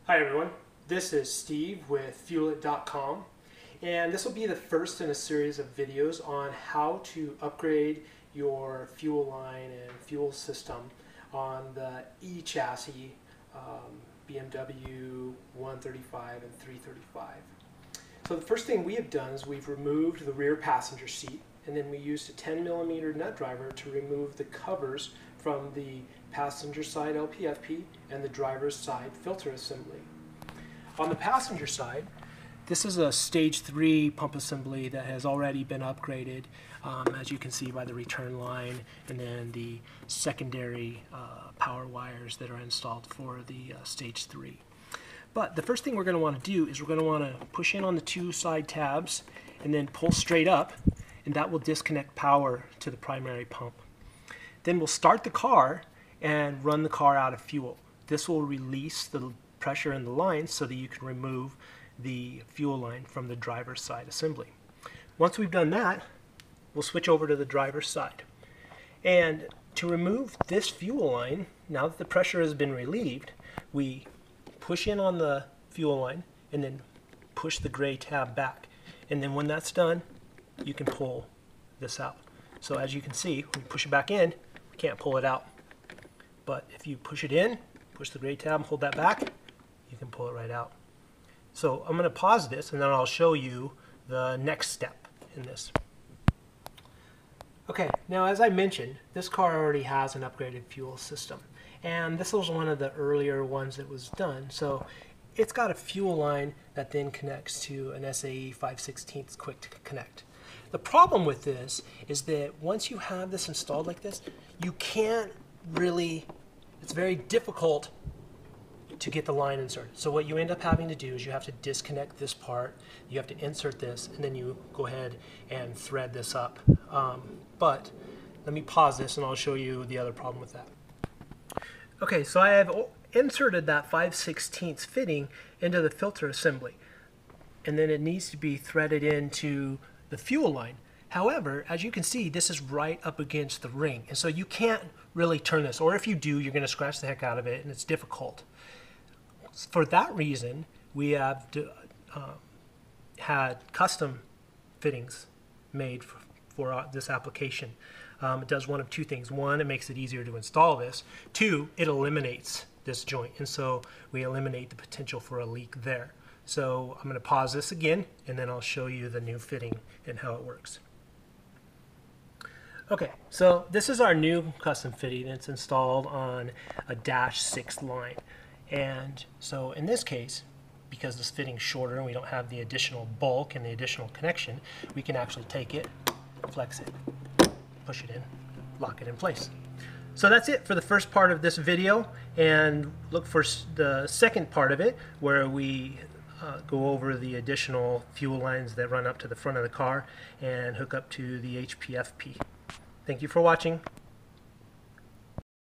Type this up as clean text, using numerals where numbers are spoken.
Hi everyone, this is Steve with Fuelit.com, and this will be the first in a series of videos on how to upgrade your fuel line and fuel system on the E-chassis BMW 135 and 335. So the first thing we have done is we've removed the rear passenger seat, and then we used a 10mm nut driver to remove the covers from the passenger side LPFP and the driver's side filter assembly. On the passenger side, this is a stage 3 pump assembly that has already been upgraded, as you can see by the return line and then the secondary power wires that are installed for the stage 3. But the first thing we're going to want to do is we're going to want to push in on the two side tabs and then pull straight up, and that will disconnect power to the primary pump. Then we'll start the car and run the car out of fuel. This will release the pressure in the lines so that you can remove the fuel line from the driver's side assembly. Once we've done that, we'll switch over to the driver's side. And to remove this fuel line, now that the pressure has been relieved, we push in on the fuel line and then push the gray tab back. And then when that's done, you can pull this out. So as you can see, when you push it back in, we can't pull it out. But if you push it in, push the gray tab and hold that back, you can pull it right out. So I'm going to pause this and then I'll show you the next step in this. Okay, now as I mentioned, this car already has an upgraded fuel system. And this was one of the earlier ones that was done. So it's got a fuel line that then connects to an SAE 5/16 quick connect. The problem with this is that once you have this installed like this, you can't really, it's very difficult to get the line inserted. So what you end up having to do is you have to disconnect this part, you have to insert this, and then you go ahead and thread this up. But let me pause this and I'll show you the other problem with that. Okay, so I have inserted that 5/16 fitting into the filter assembly, and then it needs to be threaded into the fuel line. However, as you can see, this is right up against the ring, and so you can't really turn this, or if you do, you're going to scratch the heck out of it and it's difficult. For that reason, we have had custom fittings made for this application. It does one of two things. One, it makes it easier to install this. Two, it eliminates this joint, and so we eliminate the potential for a leak there. So I'm going to pause this again, and then I'll show you the new fitting and how it works. Okay, so this is our new custom fitting that's installed on a -6 line. And so in this case, because this fitting's shorter and we don't have the additional bulk and the additional connection, we can actually take it, flex it, push it in, lock it in place. So that's it for the first part of this video, and look for the second part of it where we go over the additional fuel lines that run up to the front of the car and hook up to the HPFP. Thank you for watching.